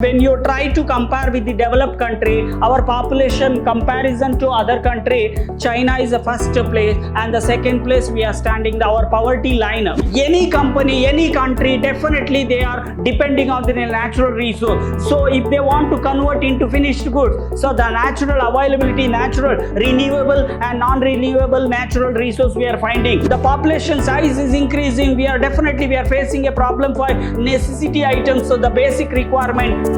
When you try to compare with the developed country, our population comparison to other country, China is the first place and the second place we are standing our poverty line. Any company, any country, definitely they are depending on the natural resource. So if they want to convert into finished goods, so the natural availability, natural renewable and non-renewable natural resource we are finding. The population size is increasing. We are facing a problem for necessity items, so the basic requirement.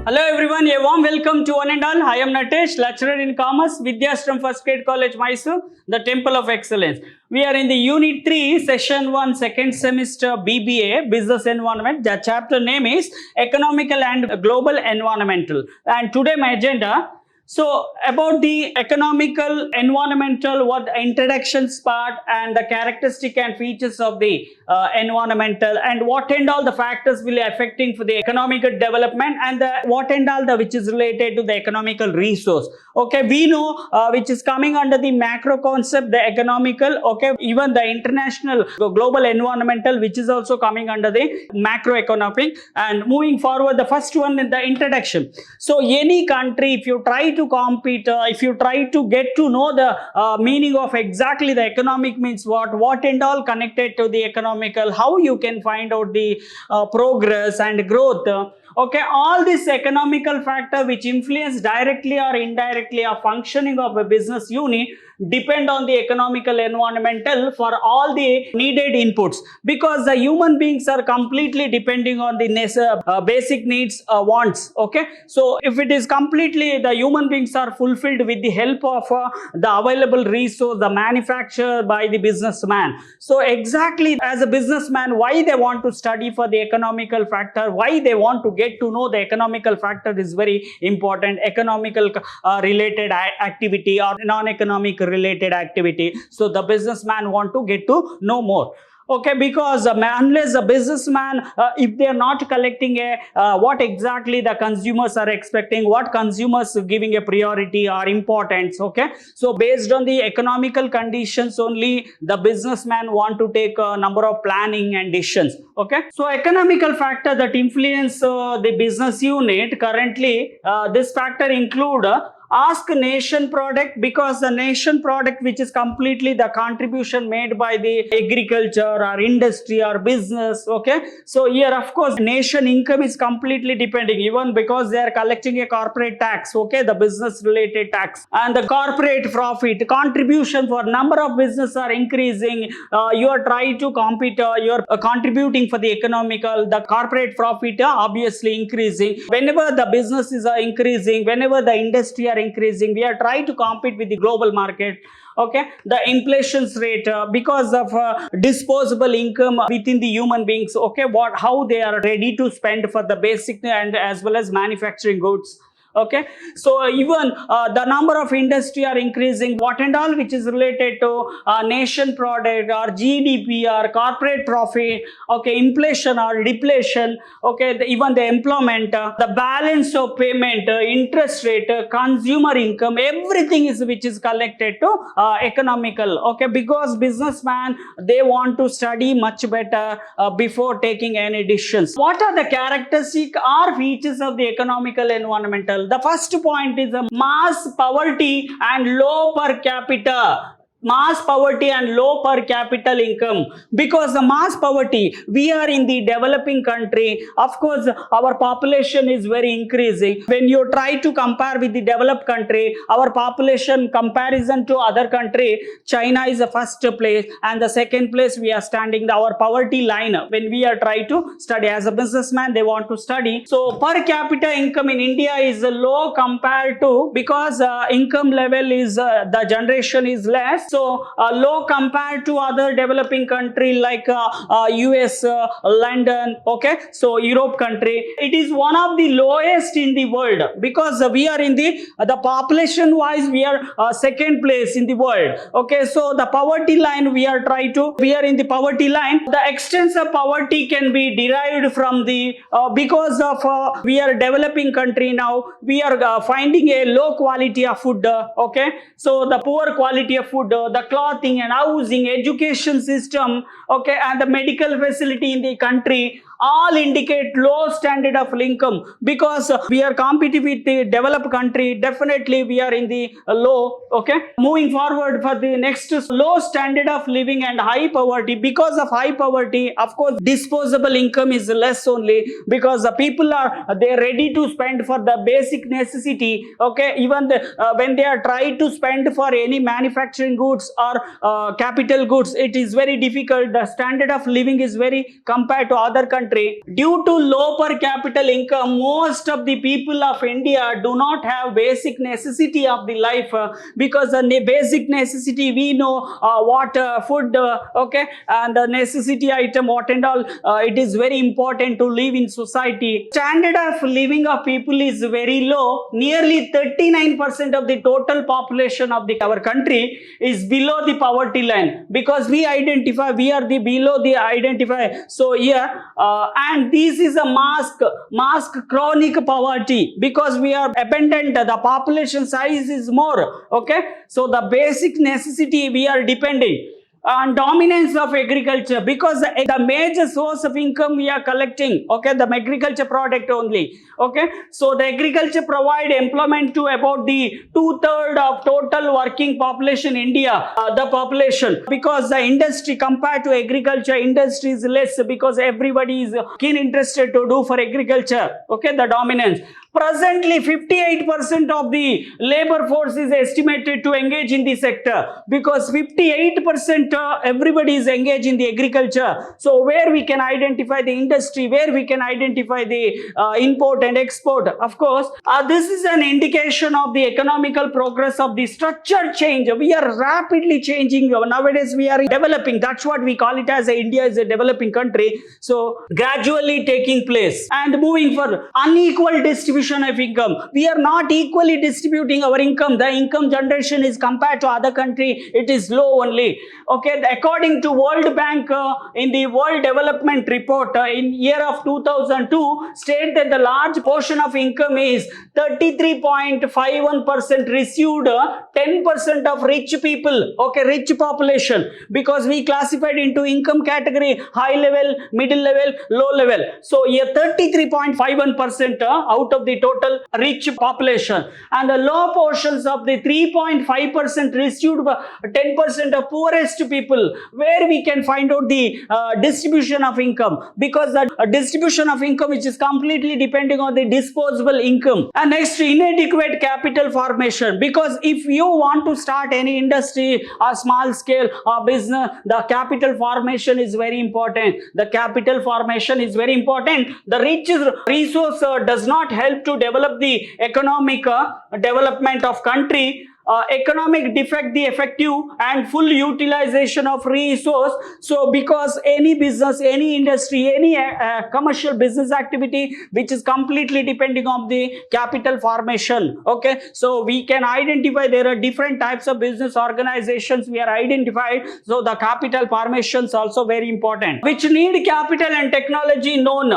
Hello everyone, a warm welcome to one and all. I am Natesh, lecturer in Commerce, Vidhyaashram First Grade College, MYSURU, the Temple of Excellence. We are in the Unit 3, Session 1, second semester B.B.A, Business Environment. The chapter name is Economical and Global Environmental. And today my agenda, so about the economical, environmental, what the introductions part and the characteristic and features of the environmental and what and all the factors will be affecting for the economical development and the what and all the which is related to the economical resource. Okay, we know which is coming under the macro concept, the economical, okay, even the international global environmental which is also coming under the macroeconomic. And moving forward, the first one in the introduction. So any country, if you try to compete, if you try to get to know the meaning of exactly the economic means what and all connected to the economical, how you can find out the progress and growth. Okay, all these economical factors which influence directly or indirectly a functioning of a business unit depend on the economical environmental for all the needed inputs, because the human beings are completely depending on the basic needs, wants. Okay, so if it is completely the human beings are fulfilled with the help of the available resource, the manufacture by the businessman. So exactly as a businessman, why they want to study for the economical factor, why they want to get to know the economical factor is very important. Economical related activity or non-economic related activity, so the businessman want to get to know more. Okay, because unless the businessman, if they are not collecting what exactly the consumers are expecting, what consumers giving a priority or importance. Okay, so based on the economical conditions only, the businessman want to take a number of planning and decisions. Okay, so economical factor that influence the business unit currently, this factor include ask nation product, because the nation product which is completely the contribution made by the agriculture or industry or business. Okay, so here of course nation income is completely depending, even because they are collecting a corporate tax. Okay, the business related tax and the corporate profit contribution for number of business are increasing. You are trying to compete, you are contributing for the economical, the corporate profit obviously increasing. Whenever the businesses are increasing, whenever the industry are increasing, we are trying to compete with the global market. Okay, the inflation rate, because of disposable income within the human beings. Okay, how they are ready to spend for the basic and as well as manufacturing goods. Okay, so even the number of industry are increasing, what and all which is related to nation product or GDP or corporate profit. Okay, inflation or deflation. Okay, even the employment, the balance of payment, interest rate, consumer income, everything is which is collected to economical. Okay, because businessman, they want to study much better before taking any decisions. What are the characteristics or features of the economical environmental? The first point is mass poverty and low per capita. Mass poverty and low per capita income, because the mass poverty, we are in the developing country, of course our population is very increasing. When you try to compare with the developed country, our population comparison to other country, China is the first place and the second place we are standing our poverty line. When we are trying to study as a businessman, they want to study. So per capita income in India is low compared to, because income level is the generation is less. So low compared to other developing country like US, London. Okay, so Europe country, it is one of the lowest in the world, because we are in the population wise we are second place in the world. Okay, so the poverty line we are in the poverty line. The extent of poverty can be derived from the because of we are developing country now, we are finding a low quality of food. Okay, so the poor quality of food, the clothing and housing, education system, okay, and the medical facility in the country all indicate low standard of income, because we are competing with the developed country. Definitely we are in the low. Okay, moving forward for the next, low standard of living and high poverty. Because of high poverty, of course, disposable income is less only, because the people are they ready to spend for the basic necessity. Okay, even when they are trying to spend for any manufacturing goods or capital goods, it is very difficult. The standard of living is very compared to other countries. Due to low per capita income, most of the people of India do not have basic necessity of the life, because the basic necessity we know, water, food, okay, and the necessity item, what and all, it is very important to live in society. Standard of living of people is very low. Nearly 39% of the total population of our country is below the poverty line, because we identify we are the below the identify. So here and this is a mask chronic poverty, because we are abundant, the population size is more. Okay, so the basic necessity we are depending on dominance of agriculture, because the major source of income we are collecting, okay, the agriculture product only. Okay, so the agriculture provide employment to about the 2/3 of total working population in India, the population, because the industry compared to agriculture industry is less, because everybody is keen interested to do for agriculture. Okay, the dominance. Presently 58% of the labor force is estimated to engage in the sector, because 58% everybody is engaged in the agriculture. So where we can identify the industry, where we can identify the import and export. Of course, this is an indication of the economical progress of the structured change. We are rapidly changing. Nowadays we are developing. That's what we call it as India is a developing country. So gradually taking place and moving for unequal distribution of income. We are not equally distributing our income. The income generation is compared to other country, it is low only. Okay, according to World Bank, in the World Development Report in year of 2002, state that the large portion of income is 33.51% received, 10% of rich people, okay, rich population, because we classified into income category high level, middle level, low level. So here 33.51% out of the total rich population, and the low portions of the 3.5% received 10% of poorest people, where we can find out the distribution of income, because the distribution of income which is completely depending on the disposable income. And next, inadequate capital formation, because if you want to start any industry or small scale or business, the capital formation is very important. The capital formation is very important. The rich resource does not help to develop the economic development of country. Economic defect the effective and full utilization of resource. So because any business, any industry, any commercial business activity which is completely depending on the capital formation. Okay, so we can identify there are different types of business organizations we are identified. So the capital formation is also very important, which need capital and technology known.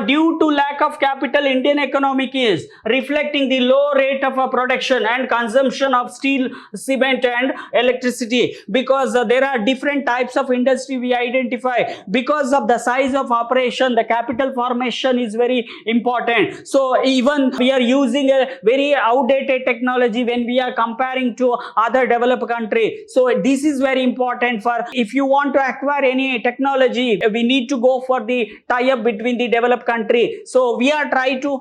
Due to lack of capital, Indian economic is reflecting the low rate of production and consumption of steel, cement and electricity, because there are different types of industry we identify. Because of the size of operation, the capital formation is very important. So even we are using a very outdated technology when we are comparing to other developed country. So this is very important for, if you want to acquire any technology, we need to go for the tie-up between the developed country. So we are trying to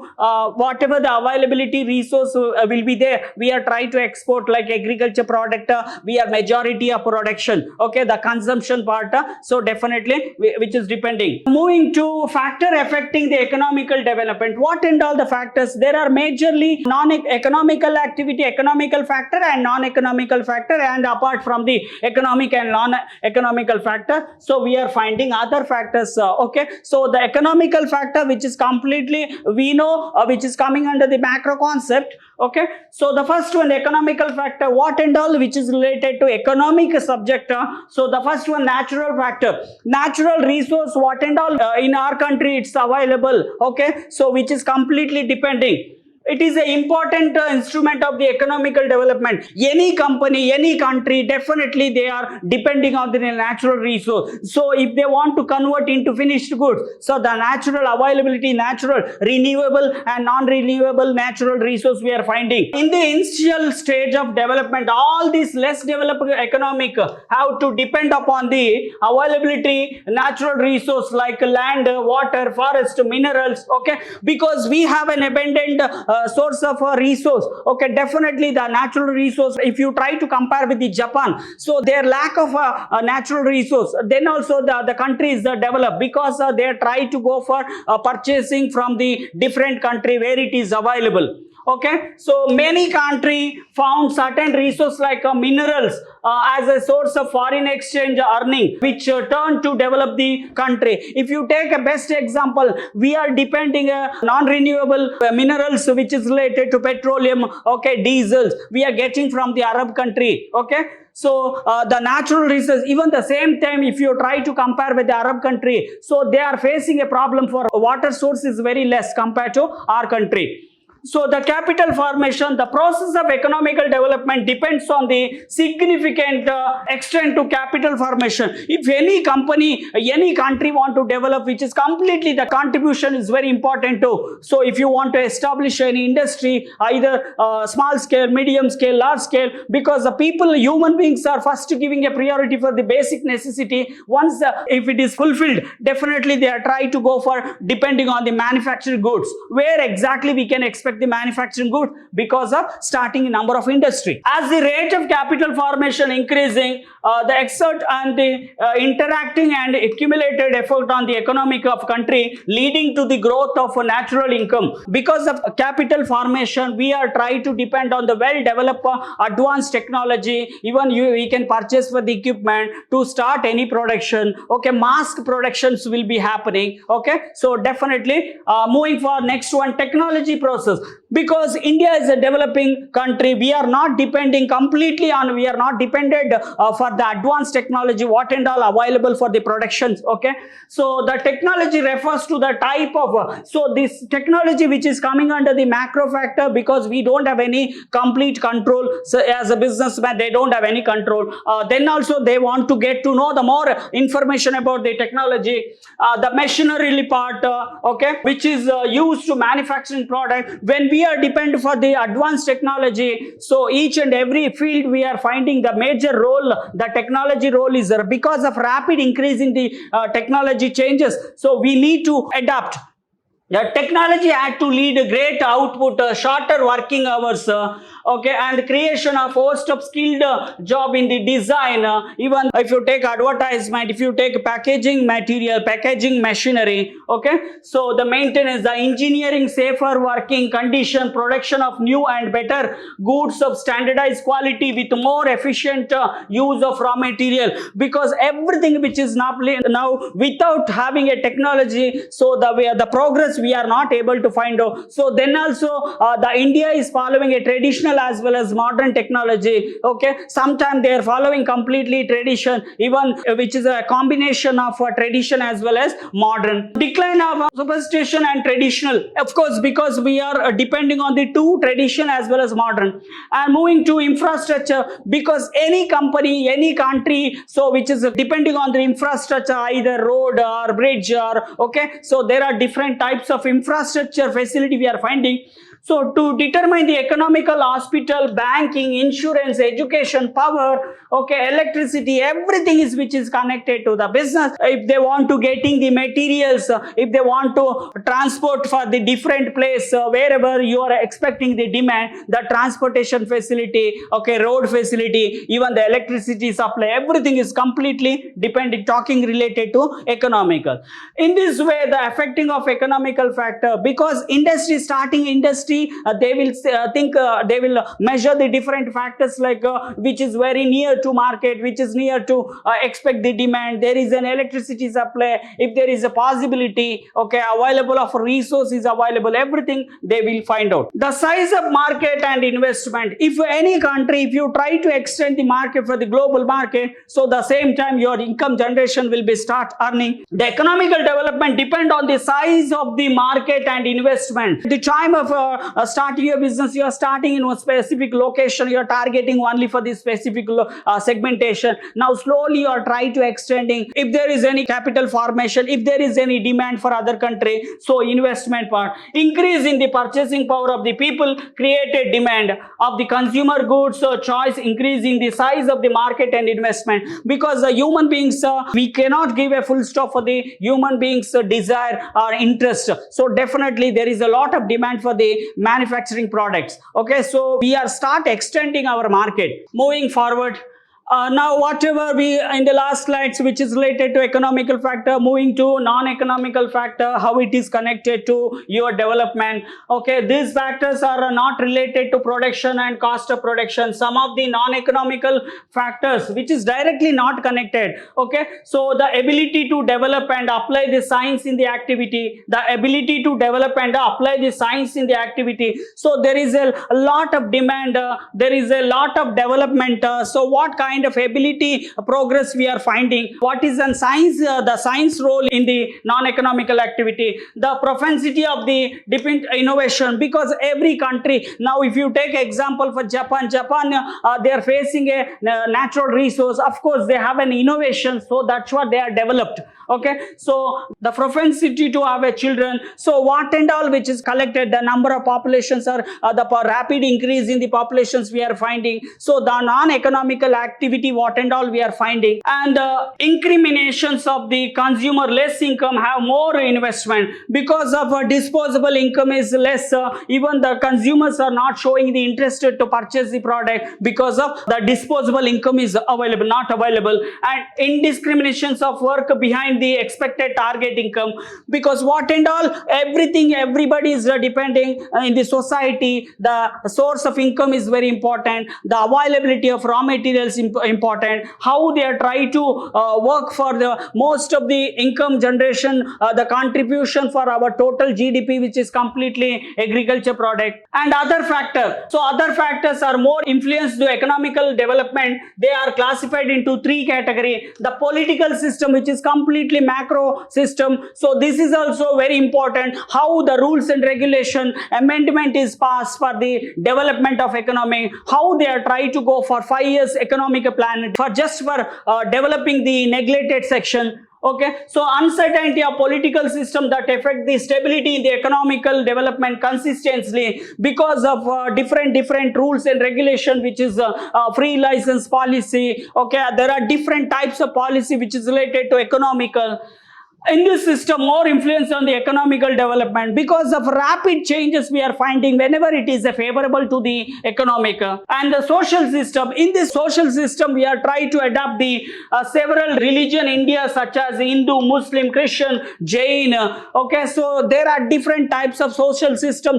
whatever the availability resource will be there, we are trying to export, like agriculture product, we are majority of production. Okay, the consumption part, so definitely which is depending. Moving to factor affecting the economical development. What and all the factors? There are majorly non-economical activity, economical factor and non-economical factor, and apart from the economic and non-economical factor, so we are finding other factors. Okay, so the economical factor, which is completely we know, which is coming under the macro concept. Okay, so the first one, economical factor, what and all which is related to economic subject. So the first one, natural factor, natural resource, what and all in our country it's available. Okay, so which is completely depending. It is an important instrument of the economical development. Any company, any country, definitely they are depending on the natural resource. So if they want to convert into finished goods, so the natural availability, natural, renewable and non-renewable natural resource we are finding. In the initial stage of development, all these less developed economic have to depend upon the availability, natural resource like land, water, forest, minerals, okay, because we have an abundant source of a resource, okay. Definitely the natural resource, if you try to compare with the Japan, so their lack of a natural resource, then also the country is developed because they try to go for purchasing from the different country where it is available. Okay, so many country found certain resources like minerals as a source of foreign exchange earning, which turned to develop the country. If you take a best example, we are depending non-renewable minerals which is related to petroleum, okay, diesels, we are getting from the Arab country, okay. So the natural resources, even the same time, if you try to compare with the Arab country, so they are facing a problem for water source is very less compared to our country. So the capital formation, the process of economical development depends on the significant extent to capital formation. If any company, any country want to develop, which is completely, the contribution is very important too. So if you want to establish any industry, either small scale, medium scale, large scale, because the people, human beings are first giving a priority for the basic necessity. Once if it is fulfilled, definitely they are trying to go for depending on the manufactured goods. Where exactly we can expect the manufacturing good? Because of starting a number of industry. As the rate of capital formation increasing, the exert and the interacting and accumulated effort on the economic of country leading to the growth of natural income. Because of capital formation, we are trying to depend on the well-developed advanced technology. Even we can purchase for the equipment to start any production. Okay, mass productions will be happening. Okay, so definitely moving for next one, technology process. Because India is a developing country, we are not depending completely on, we are not dependent for the advanced technology, what and all available for the productions. Okay, so the technology refers to the type of, so this technology which is coming under the macro factor, because we don't have any complete control. So as a businessman, they don't have any control. Then also they want to get to know the more information about the technology, the machinery part, okay, which is used to manufacturing product. When we are dependent for the advanced technology, so each and every field we are finding the major role, the technology role is there because of rapid increase in the technology changes. So we need to adapt. The technology had to lead a great output, shorter working hours, okay, and creation of host of skilled job in the design. Even if you take advertisement, if you take packaging material, packaging machinery, okay, so the maintenance, the engineering, safer working condition, production of new and better goods of standardized quality with more efficient use of raw material. Because everything which is now without having a technology, so the progress we are not able to find out. So then also the India is following a traditional as well as modern technology. Okay, sometimes they are following completely tradition, even which is a combination of tradition as well as modern. Decline of superstition and traditional, of course, because we are depending on the two, tradition as well as modern. And moving to infrastructure, because any company, any country, so which is depending on the infrastructure, either road or bridge or, okay, so there are different types of infrastructure facility we are finding. So to determine the economical, hospital, banking, insurance, education, power, okay, electricity, everything is which is connected to the business. If they want to getting the materials, if they want to transport for the different place, wherever you are expecting the demand, the transportation facility, okay, road facility, even the electricity supply, everything is completely dependent, talking related to economical. In this way, the affecting of economical factor, because industry, starting industry, they will think, they will measure the different factors like which is very near to market, which is near to expect the demand, there is an electricity supply, if there is a possibility, okay, available of resources available, everything they will find out. The size of market and investment, if any country, if you try to extend the market for the global market, so the same time your income generation will be start earning. The economical development depend on the size of the market and investment. The time of starting your business, you are starting in one specific location, you are targeting only for this specific segmentation. Now slowly you are trying to extending. If there is any capital formation, if there is any demand for other country, so investment part, increasing the purchasing power of the people, created demand of the consumer goods, so choice, increasing the size of the market and investment, because the human beings, we cannot give a full stop for the human beings desire or interest. So definitely there is a lot of demand for the manufacturing products. Okay, so we are start extending our market. Moving forward, now whatever we in the last slides, which is related to economical factor, moving to non-economical factor, how it is connected to your development. Okay, these factors are not related to production and cost of production. Some of the non-economical factors which is directly not connected. Okay, so the ability to develop and apply the science in the activity, the ability to develop and apply the science in the activity. So there is a lot of demand, there is a lot of development. So what kind of ability progress we are finding? What is the science role in the non-economical activity? The propensity of the different innovation, because every country, now if you take example for Japan, they are facing a natural resource. Of course they have an innovation, so that's what they are developed. Okay, so the propensity to have a children, so what and all which is collected, the number of populations are the rapid increase in the populations we are finding. So the non-economical activity, what and all we are finding, and the incriminations of the consumer, less income have more investment, because of disposable income is less. Even the consumers are not showing the interest to purchase the product because of the disposable income is not available, and indiscriminations of work behind the expected target income, because what and all, everybody is depending in the society. The source of income is very important, the availability of raw materials important, how they are trying to work for the most of the income generation, the contribution for our total GDP, which is completely agriculture product, and other factors. So other factors are more influence to economical development. They are classified into three categories. The political system, which is completely macro system. So this is also very important, how the rules and regulation amendment is passed for the development of economy, how they are trying to go for 5 years economic plan for just for developing the neglected section. Okay, so uncertainty of political system that affect the stability in the economical development consistently, because of different rules and regulation, which is free license policy. Okay, there are different types of policy which is related to economical. In this system, more influence on the economical development, because of rapid changes we are finding whenever it is favorable to the economic. And the social system, in this social system we are trying to adapt the several religion in India, such as Hindu, Muslim, Christian, Jain. Okay, so there are different types of social system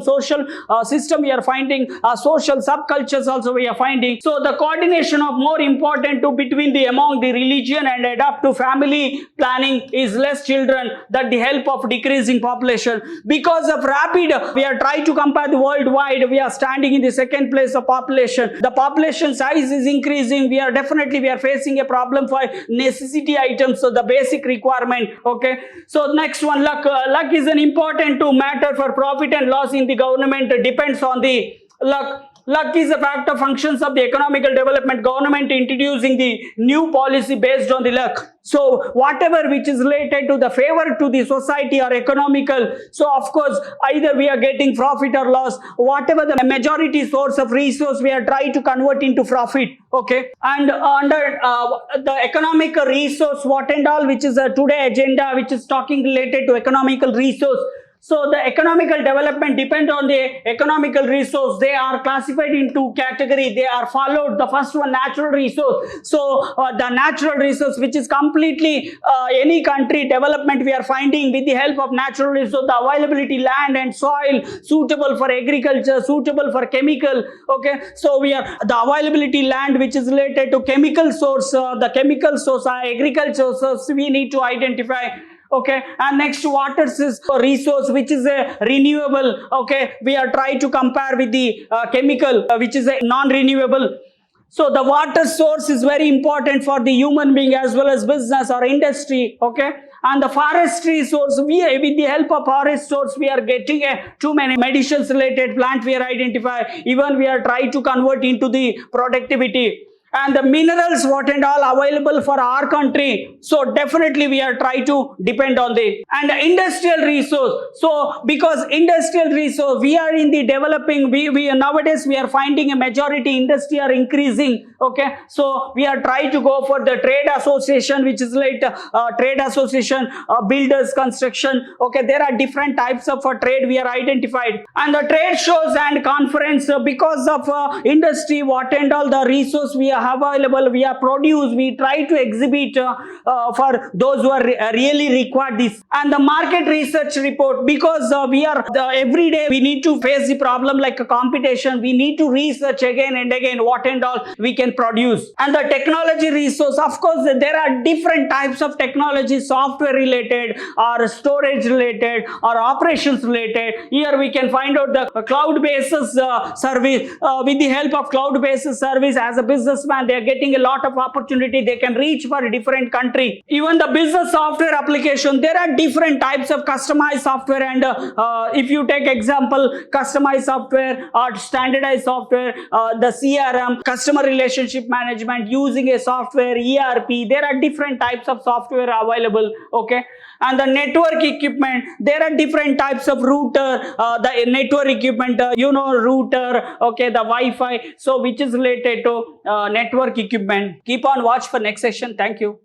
we are finding, social subcultures also we are finding. So the coordination of more important to between the among the religion and adapt to family planning is less children, that the help of decreasing population. Because of rapid, we are trying to compare the worldwide, we are standing in the second place of population. The population size is increasing. We are facing a problem for necessity items, so the basic requirement. Okay, so next one, luck is an important to matter for profit and loss in the government depends on the luck. Luck is a factor functions of the economical development. Government introducing the new policy based on the luck. So whatever which is related to the favor to the society or economical, so of course either we are getting profit or loss. Whatever the majority source of resource, we are trying to convert into profit. Okay, and under the economic resource, what and all which is today agenda, which is talking related to economical resource. So the economical development depend on the economical resource. They are classified into category. They are followed. The first one, natural resource. So the natural resource, which is completely any country development, we are finding with the help of natural resource, the availability land and soil suitable for agriculture, suitable for chemical. Okay, so we are the availability land which is related to chemical source, the chemical source, agriculture source we need to identify. Okay, and next, water is a resource which is a renewable. Okay, we are trying to compare with the chemical which is a non-renewable. So the water source is very important for the human being as well as business or industry. Okay, And the forest resource, with the help of forest source, we are getting too many medicines related plant we are identify. Even we are trying to convert into the productivity. And the minerals what and all available for our country, so definitely we are trying to depend on the and the industrial resource. So because industrial resource, we are in the developing, we nowadays we are finding a majority industry are increasing. Okay, so we are trying to go for the trade association, which is like trade association, builders, construction. Okay, there are different types of trade we are identified. And the trade shows and conference, because of industry what and all the resource we are available, we are produce, we try to exhibit for those who are really require this. And the market research report, because we are every day we need to face the problem like a competition, we need to research again and again what and all we can produce. And the technology resource, of course there are different types of technology, software related or storage related or operations related. Here we can find out the cloud basis service. With the help of cloud basis service, as a businessman they are getting a lot of opportunity, they can reach for a different country. Even the business software application, there are different types of customized software. And if you take example customized software or standardized software, the CRM, customer relationship management, using a software, ERP, there are different types of software available. Okay, and the network equipment, there are different types of router, the network equipment, router, okay, the Wi-Fi, so which is related to network equipment. Keep on watch for next session. Thank you.